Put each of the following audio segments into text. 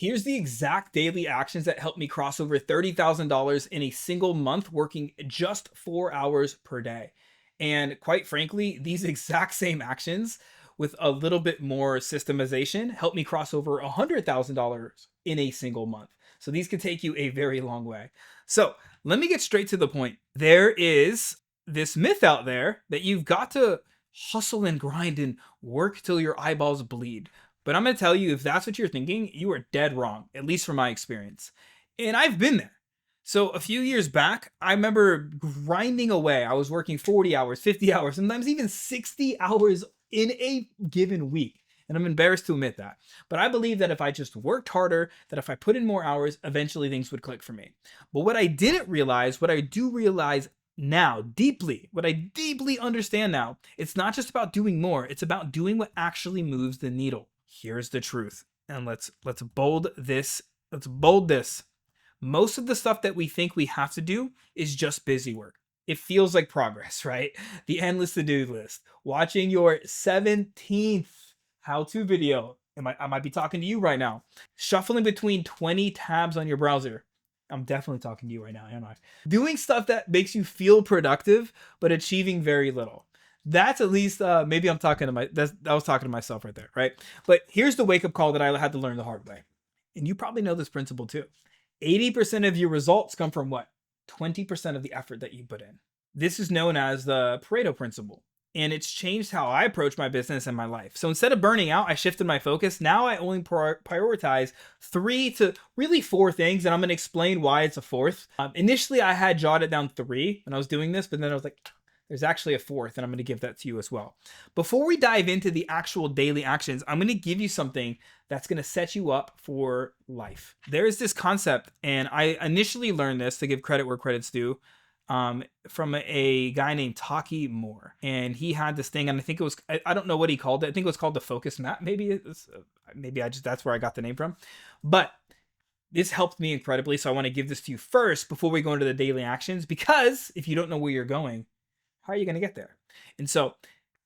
Here's the exact daily actions that helped me cross over $30,000 in a single month working just 4 hours per day. And quite frankly, these exact same actions with a little bit more systemization helped me cross over $100,000 in a single month. So these could take you a very long way. So let me get straight to the point. There is this myth out there that you've got to hustle and grind and work till your eyeballs bleed. But I'm going to tell you, if that's what you're thinking, you are dead wrong, at least from my experience. And I've been there. So a few years back, I remember grinding away. I was working 40 hours, 50 hours, sometimes even 60 hours in a given week. And I'm embarrassed to admit that. But I believe that if I just worked harder, that if I put in more hours, eventually things would click for me. But what I didn't realize, what I do realize now deeply, what I deeply understand now, it's not just about doing more, it's about doing what actually moves the needle. Here's the truth. And let's bold this. Let's bold this. Most of the stuff that we think we have to do is just busy work. It feels like progress, right? The endless to-do list. Watching your 17th how-to video. I might be talking to you right now. Shuffling between 20 tabs on your browser. I'm definitely talking to you right now, am I? Doing stuff that makes you feel productive, but achieving very little. That's at least maybe I'm talking to I was talking to myself right there, right? But here's the wake up call that I had to learn the hard way. And you probably know this principle too. 80% of your results come from what? 20% of the effort that you put in. This is known as the Pareto principle. And it's changed how I approach my business and my life. So instead of burning out, I shifted my focus. Now I only prioritize 3 to really 4 things. And I'm going to explain why it's a fourth. Initially, I had jotted down 3 when I was doing this, but then I was like, there's actually a fourth, and I'm going to give that to you as well. Before we dive into the actual daily actions, I'm going to give you something that's going to set you up for life. There is this concept, and I initially learned this, to give credit where credit's due, from a guy named Taki Moore. And he had this thing, and I think it was, I don't know what he called it. I think it was called the focus map. That's where I got the name from. But this helped me incredibly. So I want to give this to you first before we go into the daily actions, because if you don't know where you're going, how are you going to get there? And so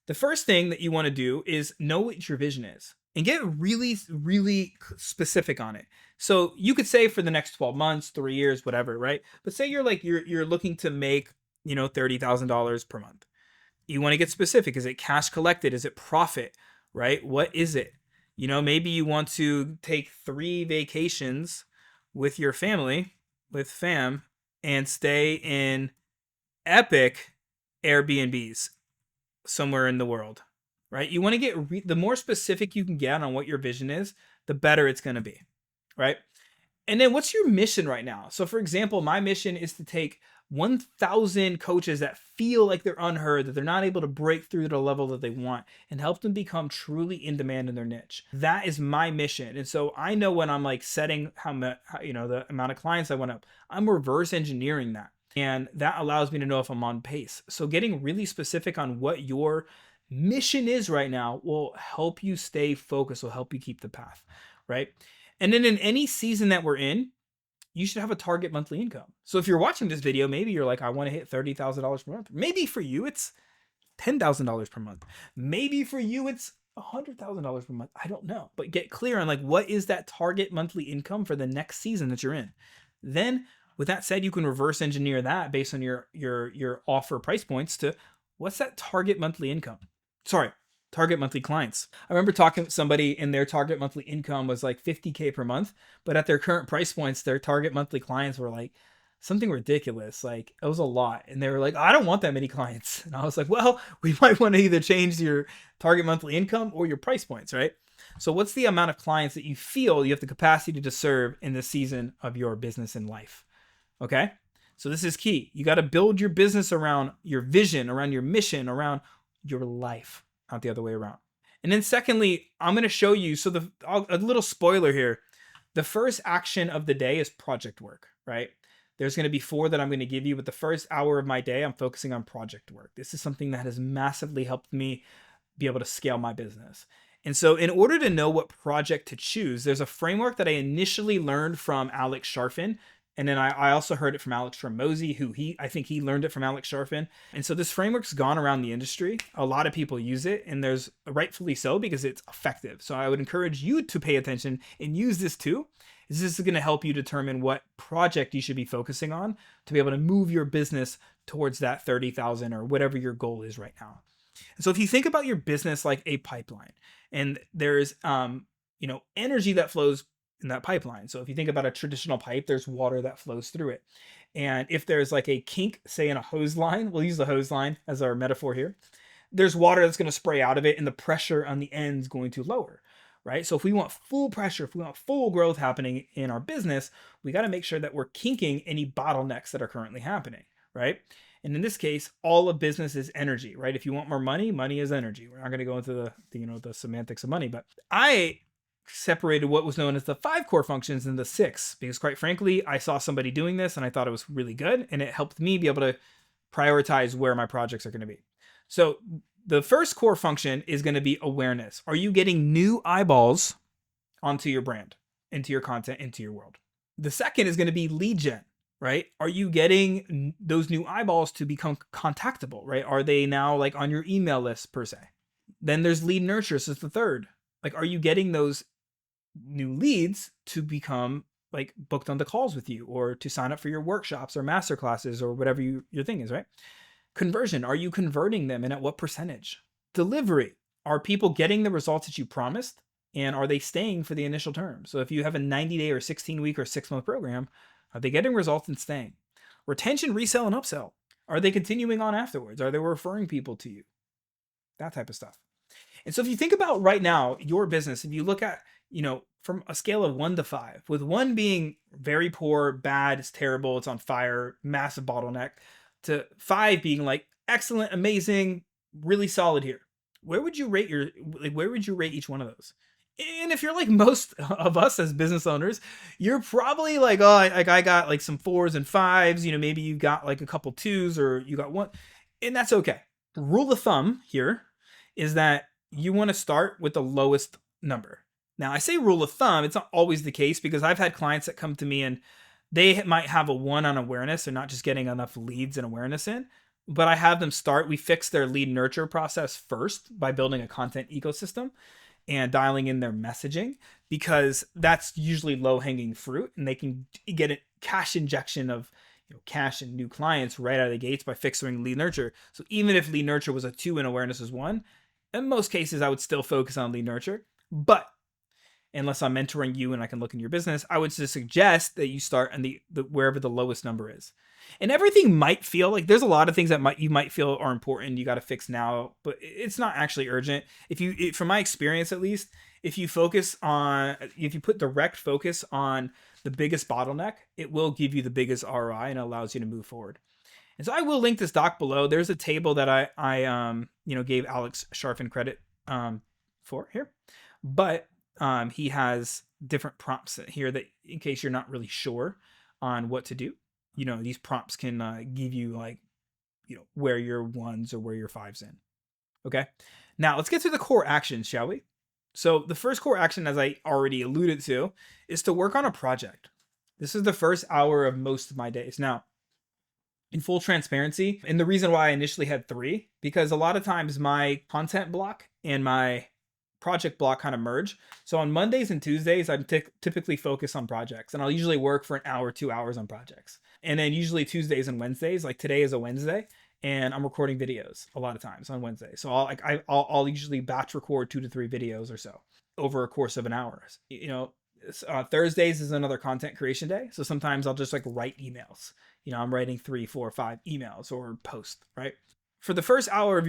the first thing that you want to do is know what your vision is and get really, really specific on it. So you could say for the next 12 months, 3 years, whatever, right? But say you're looking to make, $30,000 per month. You want to get specific. Is it cash collected? Is it profit, right? What is it? Maybe you want to take 3 vacations with your family, with fam, and stay in epic Airbnbs somewhere in the world, right? You want to get the more specific you can get on what your vision is, the better it's going to be, right? And then what's your mission right now? So for example, my mission is to take 1,000 coaches that feel like they're unheard, that they're not able to break through to the level that they want, and help them become truly in demand in their niche. That is my mission. And so I know when I'm like setting the amount of clients I want to, I'm reverse engineering that. And that allows me to know if I'm on pace. So getting really specific on what your mission is right now will help you stay focused, will help you keep the path, right? And then in any season that we're in, you should have a target monthly income. So if you're watching this video, maybe you're like, I want to hit $30,000 per month. Maybe for you, it's $10,000 per month. Maybe for you, it's $100,000 per month. I don't know. But get clear on like, what is that target monthly income for the next season that you're in? Then with that said, you can reverse engineer that based on your offer price points to what's that target monthly income? Sorry, target monthly clients. I remember talking to somebody and their target monthly income was like $50K per month, but at their current price points, their target monthly clients were like something ridiculous. Like it was a lot. And they were like, I don't want that many clients. And I was like, well, we might want to either change your target monthly income or your price points, right? So what's the amount of clients that you feel you have the capacity to serve in the season of your business and life? Okay. So this is key. You got to build your business around your vision, around your mission, around your life, not the other way around. And then secondly, I'm going to show you. So a little spoiler here. The first action of the day is project work, right? There's going to be 4 that I'm going to give you, but the first hour of my day, I'm focusing on project work. This is something that has massively helped me be able to scale my business. And so in order to know what project to choose, there's a framework that I initially learned from Alex Sharfin. And then I also heard it from Alex Ramosi, who I think he learned it from Alex Sharfin. And so this framework's gone around the industry. A lot of people use it, and there's rightfully so because it's effective. So I would encourage you to pay attention and use this too. This is going to help you determine what project you should be focusing on to be able to move your business towards that 30,000 or whatever your goal is right now. So if you think about your business like a pipeline, and there's energy that flows in that pipeline. So if you think about a traditional pipe, there's water that flows through it. And if there's like a kink, say in a hose line, we'll use the hose line as our metaphor here. There's water that's going to spray out of it, and the pressure on the end is going to lower, right? So if we want full pressure, if we want full growth happening in our business, we got to make sure that we're kinking any bottlenecks that are currently happening, right? And in this case, all of business is energy, right? If you want more money, money is energy. We're not going to go into the semantics of money, but I separated what was known as the 5 core functions and the 6, because quite frankly, I saw somebody doing this and I thought it was really good, and it helped me be able to prioritize where my projects are going to be. So the first core function is going to be awareness. Are you getting new eyeballs onto your brand, into your content, into your world? The second is going to be lead gen, right? Are you getting those new eyeballs to become contactable, right? Are they now like on your email list per se? Then there's lead nurture. So it's the third. Like, are you getting those new leads to become like booked on the calls with you, or to sign up for your workshops or master classes or whatever your thing is, right? Conversion, are you converting them, and at what percentage? Delivery, are people getting the results that you promised, and are they staying for the initial term? So if you have a 90-day or 16-week or 6-month program, are they getting results and staying? Retention, resell, and upsell, are they continuing on afterwards? Are they referring people to you? That type of stuff. And so if you think about right now, your business, if you look at, from a scale of 1 to 5, with 1 being very poor, bad, it's terrible, it's on fire, massive bottleneck, to 5 being like excellent, amazing, really solid here, where would you rate each one of those? And if you're like most of us as business owners, you're probably like, oh, I got like some 4s and 5s, maybe you got like a couple 2s, or you got 1, and that's okay. Rule of thumb here is that you want to start with the lowest number. Now, I say rule of thumb, it's not always the case, because I've had clients that come to me and they might have a 1 on awareness. They're not just getting enough leads and awareness in, but I have them we fix their lead nurture process first by building a content ecosystem and dialing in their messaging, because that's usually low hanging fruit, and they can get a cash injection of cash and new clients right out of the gates by fixing lead nurture. So even if lead nurture was a 2 and awareness is 1, in most cases, I would still focus on lead nurture. But unless I'm mentoring you and I can look in your business, I would just suggest that you start on the wherever the lowest number is. And everything might feel like there's a lot of things that you might feel are important, you got to fix now, but it's not actually urgent. From my experience at least, if you put direct focus on the biggest bottleneck, it will give you the biggest ROI and allows you to move forward. And so I will link this doc below. There's a table that I gave Alex Sharfin credit for here, but he has different prompts here that, in case you're not really sure on what to do, these prompts can give you like, where your 1s or where your 5s in. Okay. Now let's get to the core actions, shall we? So the first core action, as I already alluded to, is to work on a project. This is the first hour of most of my days. Now, in full transparency, and the reason why I initially had 3, because a lot of times my content block and my project block kind of merge. So on Mondays and Tuesdays, I typically focus on projects, and I'll usually work for an hour, 2 hours on projects. And then usually Tuesdays and Wednesdays, like today is a Wednesday, and I'm recording videos a lot of times on Wednesday. So I'll usually batch record 2 to 3 videos or so over a course of an hour. Thursdays is another content creation day. So sometimes I'll just like write emails. I'm writing 3, 4, 5 emails or posts, right? For the first hour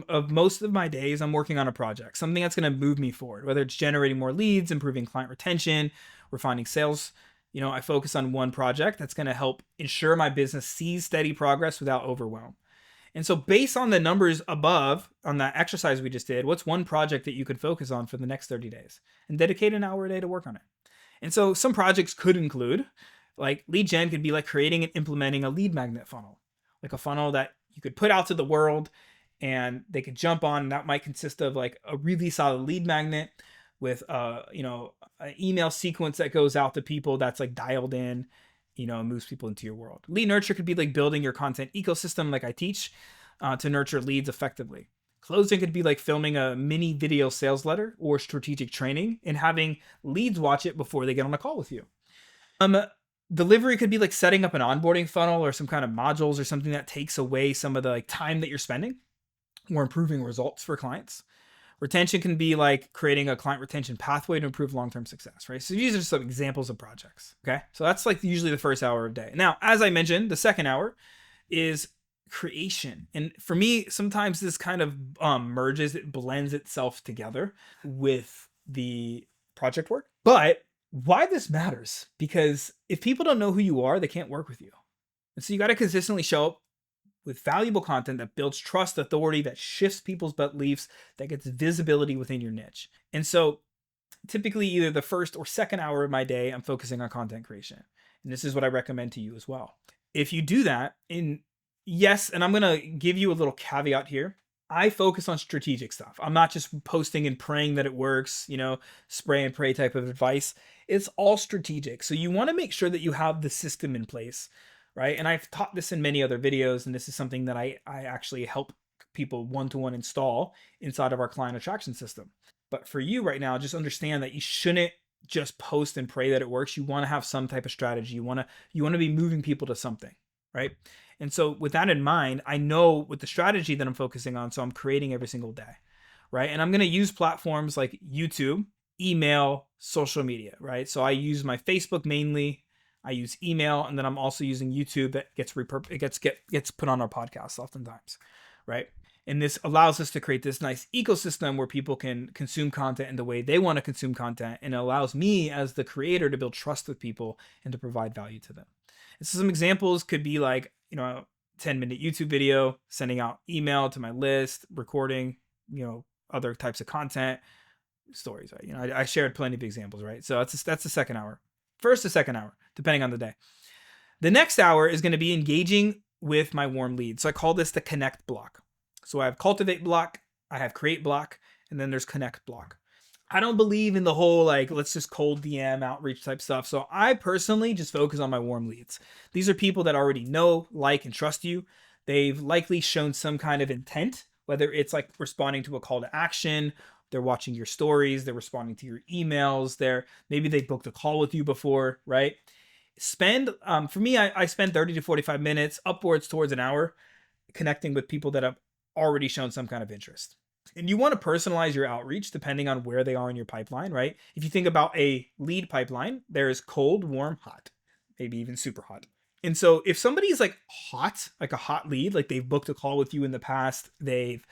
of most of my days, I'm working on a project, something that's going to move me forward, whether it's generating more leads, improving client retention, refining sales. I focus on one project that's going to help ensure my business sees steady progress without overwhelm. And so based on the numbers above on that exercise we just did, what's one project that you could focus on for the next 30 days and dedicate an hour a day to work on it? And so some projects could include, like lead gen could be like creating and implementing a lead magnet funnel, like a funnel that you could put out to the world and they could jump on. And that might consist of like a really solid lead magnet with an email sequence that goes out to people that's like dialed in, and moves people into your world. Lead nurture could be like building your content ecosystem, like I teach, to nurture leads effectively. Closing could be like filming a mini video sales letter or strategic training and having leads watch it before they get on a call with you. Delivery could be like setting up an onboarding funnel or some kind of modules or something that takes away some of the like time that you're spending or improving results for clients. Retention can be like creating a client retention pathway to improve long-term success, right? So these are some examples of projects, okay? So that's like usually the first hour of day. Now, as I mentioned, the second hour is creation. And for me, sometimes this kind of merges, it blends itself together with the project work. But why this matters, because if people don't know who you are, they can't work with you. And so you got to consistently show up with valuable content that builds trust, authority, that shifts people's beliefs, that gets visibility within your niche. And so typically either the first or second hour of my day, I'm focusing on content creation. And this is what I recommend to you as well. If you do that, and I'm going to give you a little caveat here. I focus on strategic stuff. I'm not just posting and praying that it works, spray and pray type of advice. It's all strategic. So you want to make sure that you have the system in place, right? And I've taught this in many other videos, and this is something that I actually help people one-to-one install inside of our client attraction system. But for you right now, just understand that you shouldn't just post and pray that it works. You want to have some type of strategy. You want to be moving people to something, right? And so with that in mind, I know with the strategy that I'm focusing on, so I'm creating every single day, right? And I'm going to use platforms like YouTube, email, social media, right? So I use my Facebook mainly, I use email, and then I'm also using YouTube that gets put on our podcast oftentimes, right? And this allows us to create this nice ecosystem where people can consume content in the way they want to consume content, and it allows me as the creator to build trust with people and to provide value to them. And so some examples could be like, a 10-minute YouTube video, sending out email to my list, recording, other types of content, stories, right? I shared plenty of examples, right? So that's the second hour. First to second hour, depending on the day. The next hour is going to be engaging with my warm leads. So I call this the connect block. So I have cultivate block, I have create block, and then there's connect block. I don't believe in the whole, let's just cold DM outreach type stuff. So I personally just focus on my warm leads. These are people that already know, like, and trust you. They've likely shown some kind of intent, whether it's like responding to a call to action, they're watching your stories, they're responding to your emails, maybe they booked a call with you before, right? For me, I spend 30 to 45 minutes, upwards towards an hour, connecting with people that have already shown some kind of interest. And you want to personalize your outreach depending on where they are in your pipeline, right? If you think about a lead pipeline, there's cold, warm, hot, maybe even super hot. And so if somebody's like hot, like a hot lead, like they've booked a call with you in the past, they've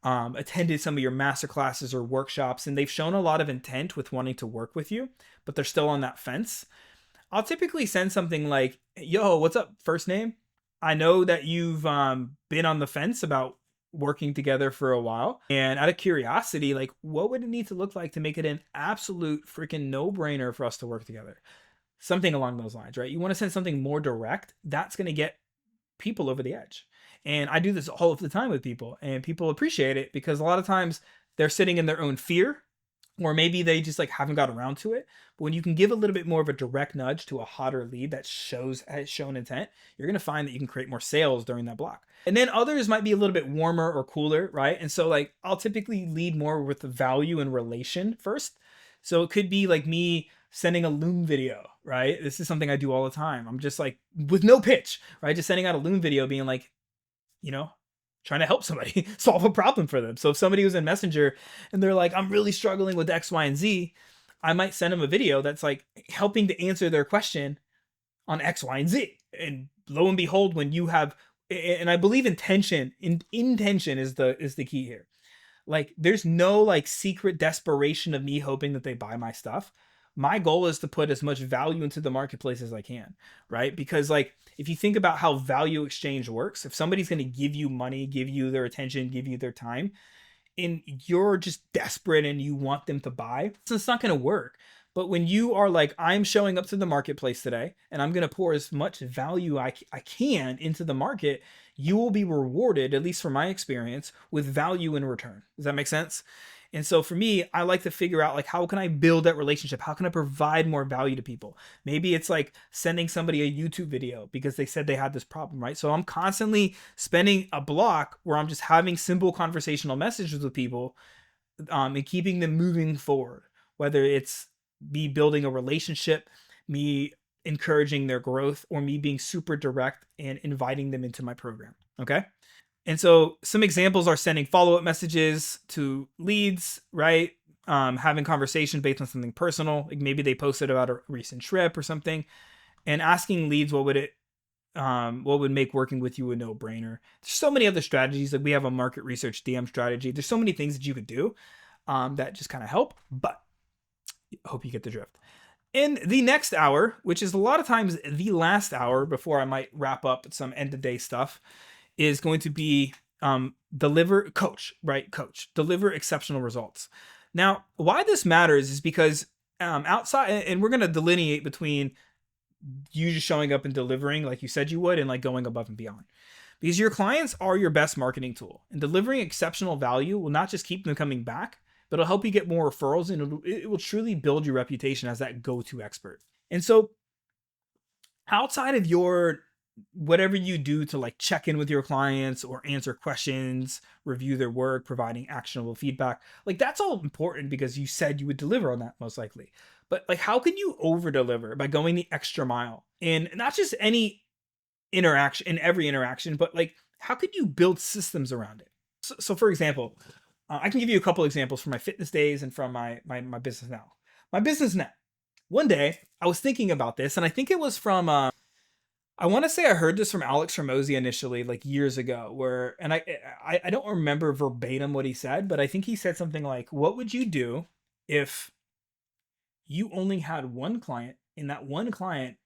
attended some of your masterclasses or workshops, and they've shown a lot of intent with wanting to work with you, but they're still on that fence, I'll typically send something like, yo, what's up, first name? I know that you've been on the fence about working together for a while, and out of curiosity, like, what would it need to look like to make it an absolute freaking no-brainer for us to work together? Something along those lines, right? You want to send something more direct. That's going to get people over the edge. And I do this all of the time with people, and people appreciate it because a lot of times they're sitting in their own fear, or maybe they just haven't got around to it. But when you can give a little bit more of a direct nudge to a hotter lead that has shown intent, you're going to find that you can create more sales during that block. And then others might be a little bit warmer or cooler, right? And so I'll typically lead more with the value and relation first. So it could be like me sending a Loom video, right? This is something I do all the time. I'm just with no pitch, right? Just sending out a Loom video being trying to help somebody solve a problem for them. So if somebody was in Messenger and they're like, I'm really struggling with X, Y, and Z, I might send them a video that's helping to answer their question on X, Y, and Z. And lo and behold, when you have, and I believe intention is the key here. There's no secret desperation of me hoping that they buy my stuff. My goal is to put as much value into the marketplace as I can, right? Because if you think about how value exchange works, if somebody's going to give you money, give you their attention, give you their time, and you're just desperate and you want them to buy, it's not going to work. But when you are I'm showing up to the marketplace today and I'm going to pour as much value I can into the market, you will be rewarded, at least from my experience, with value in return. Does that make sense? And so for me, I like to figure out like how can I build that relationship? How can I provide more value to people? Maybe it's like sending somebody a YouTube video because they said they had this problem, right? So I'm constantly spending a block where I'm just having simple conversational messages with people, and keeping them moving forward, whether it's me building a relationship, me encouraging their growth, or me being super direct and inviting them into my program. Okay. And so some examples are sending follow-up messages to leads, right? Having conversation based on something personal, like maybe they posted about a recent trip or something, and asking leads what would make working with you a no-brainer. There's so many other strategies. Like we have a market research DM strategy. There's so many things that you could do that just kind of help, but I hope you get the drift. In the next hour, which is a lot of times the last hour before I might wrap up some end of day stuff, is going to be deliver exceptional results. Now, why this matters is because outside, and we're going to delineate between you just showing up and delivering like you said you would and like going above and beyond, because your clients are your best marketing tool, and delivering exceptional value will not just keep them coming back, but it'll help you get more referrals, and it will truly build your reputation as that go-to expert. And so outside of your whatever you do to like check in with your clients or answer questions, review their work, providing actionable feedback, like that's all important because you said you would deliver on that most likely. But like, how can you over deliver by going the extra mile in not just any interaction, in every interaction, but like, how could you build systems around it? So for example, I can give you a couple examples from my fitness days and from my business now. My business now. One day I was thinking about this, and I think it was from I want to say I heard this from Alex Hormozy initially, like years ago, where, and I don't remember verbatim what he said, but I think he said something like, "What would you do if you only had one client, and that one client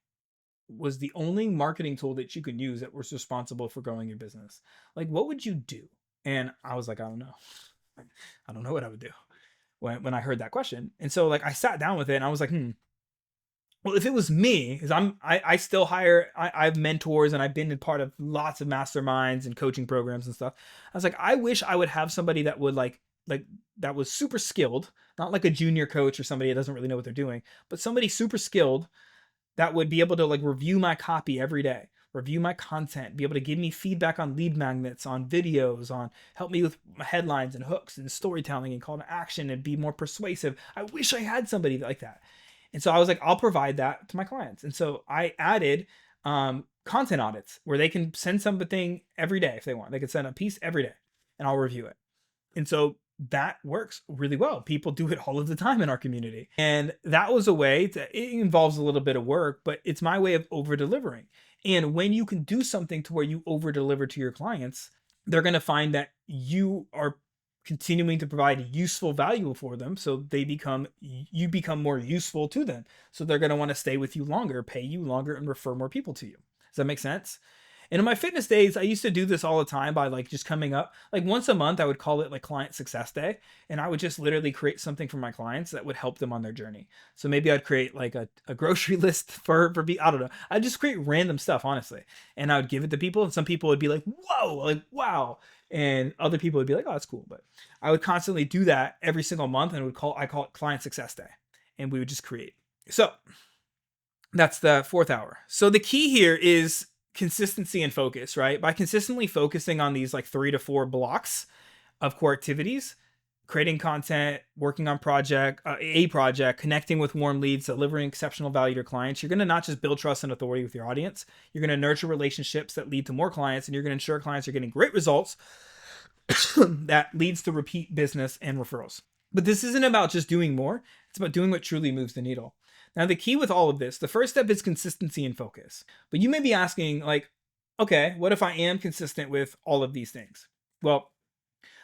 was the only marketing tool that you could use that was responsible for growing your business? Like, what would you do?" And I was like, I don't know. I don't know what I would do when I heard that question. And so like I sat down with it and I was like, well, if it was me, because I still hire, I have mentors and I've been a part of lots of masterminds and coaching programs and stuff. I was like, I wish I would have somebody that would like that was super skilled, not like a junior coach or somebody that doesn't really know what they're doing, but somebody super skilled that would be able to like review my copy every day, review my content, be able to give me feedback on lead magnets, on videos, on help me with headlines and hooks and storytelling and call to action and be more persuasive. I wish I had somebody like that. And so I was like, I'll provide that to my clients. And so I added content audits where they can send something every day if they want. They could send a piece every day and I'll review it. And so that works really well. People do it all of the time in our community. And that was a way that it involves a little bit of work, but it's my way of over delivering. And when you can do something to where you over deliver to your clients, they're going to find that you are continuing to provide useful value for them. So you become more useful to them. So they're going to want to stay with you longer, pay you longer, and refer more people to you. Does that make sense? And in my fitness days, I used to do this all the time by like just coming up like once a month. I would call it like client success day. And I would just literally create something for my clients that would help them on their journey. So maybe I'd create like a grocery list I don't know. I'd just create random stuff, honestly. And I would give it to people. And some people would be like, whoa, like, wow. And other people would be like, oh, that's cool. But I would constantly do that every single month. And I call it client success day. And we would just create. So that's the fourth hour. So the key here is consistency and focus, right? By consistently focusing on these like 3 to 4 blocks of core activities, creating content, working on a project, connecting with warm leads, delivering exceptional value to clients, you're going to not just build trust and authority with your audience, you're going to nurture relationships that lead to more clients, and you're going to ensure clients are getting great results that leads to repeat business and referrals. But this isn't about just doing more. It's about doing what truly moves the needle. Now, the key with all of this, the first step is consistency and focus. But you may be asking, like, okay, what if I am consistent with all of these things? Well,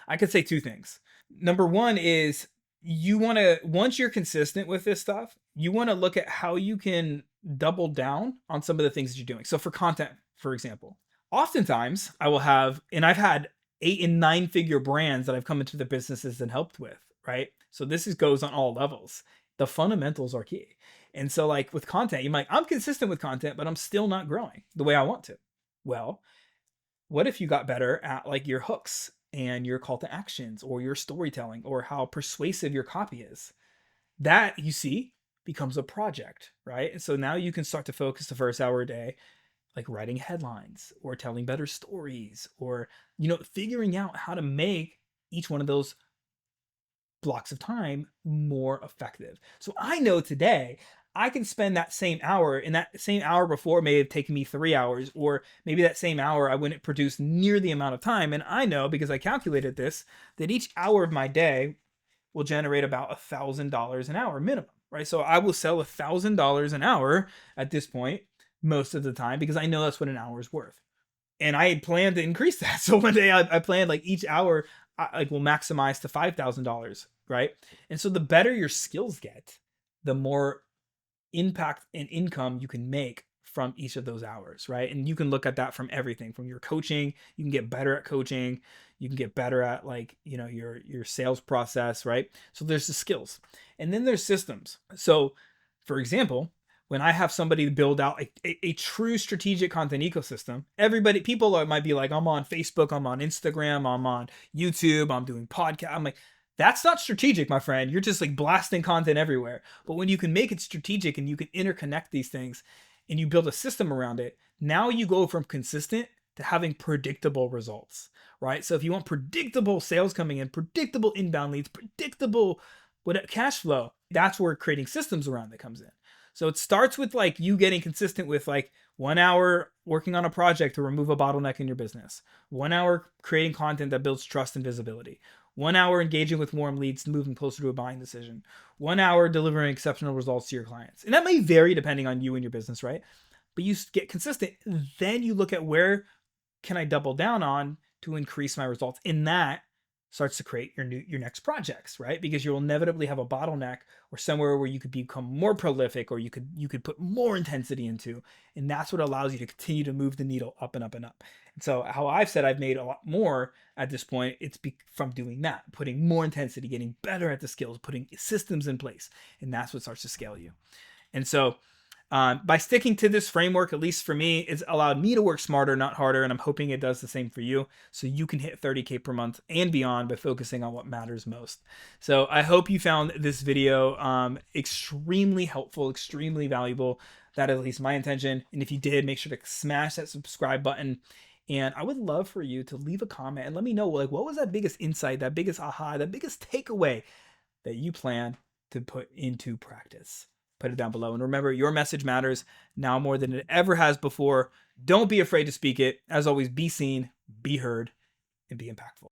I could say 2 things. Number one is once you're consistent with this stuff, you want to look at how you can double down on some of the things that you're doing. So for content, for example, oftentimes I will have, and I've had 8 and 9 figure brands that I've come into the businesses and helped with, right? So this goes on all levels. The fundamentals are key. And so like with content, you might, I'm consistent with content, but I'm still not growing the way I want to. Well, what if you got better at like your hooks and your call to actions or your storytelling or how persuasive your copy is. That you see becomes a project, right? And so now you can start to focus the first hour a day, like writing headlines or telling better stories or, figuring out how to make each one of those blocks of time more effective. So I know today I can spend that same hour, and that same hour before may have taken me 3 hours, or maybe that same hour I wouldn't produce near the amount of time. And I know because I calculated this that each hour of my day will generate about $1,000 an hour minimum, right? So I will sell $1,000 an hour at this point most of the time because I know that's what an hour is worth. And I had planned to increase that. So one day I planned like each hour like will maximize to $5,000, right? And so the better your skills get, the more impact and income you can make from each of those hours, right? And you can look at that from everything from your coaching. You can get better at coaching. You can get better at like, your sales process, right? So there's the skills. And then there's systems. So for example, when I have somebody build out a true strategic content ecosystem, people might be like, I'm on Facebook, I'm on Instagram, I'm on YouTube, I'm doing podcast. I'm like, that's not strategic, my friend. You're just like blasting content everywhere. But when you can make it strategic and you can interconnect these things and you build a system around it, now you go from consistent to having predictable results, right? So if you want predictable sales coming in, predictable inbound leads, predictable cash flow, that's where creating systems around it comes in. So it starts with like you getting consistent with like 1 hour working on a project to remove a bottleneck in your business, 1 hour creating content that builds trust and visibility, 1 hour engaging with warm leads, moving closer to a buying decision, 1 hour delivering exceptional results to your clients. And that may vary depending on you and your business, right? But you get consistent. Then you look at where can I double down on to increase my results. And that starts to create your next projects, right? Because you'll inevitably have a bottleneck or somewhere where you could become more prolific or you could put more intensity into. And that's what allows you to continue to move the needle up and up and up. And so how I've said I've made a lot more at this point, it's from doing that, putting more intensity, getting better at the skills, putting systems in place. And that's what starts to scale you. And so by sticking to this framework, at least for me, it's allowed me to work smarter, not harder. And I'm hoping it does the same for you. So you can hit 30K per month and beyond by focusing on what matters most. So I hope you found this video extremely helpful, extremely valuable. That is at least my intention. And if you did, make sure to smash that subscribe button. And I would love for you to leave a comment and let me know, like, what was that biggest insight, that biggest aha, that biggest takeaway that you plan to put into practice. Put it down below. And remember, your message matters now more than it ever has before. Don't be afraid to speak it. As always, be seen, be heard, and be impactful.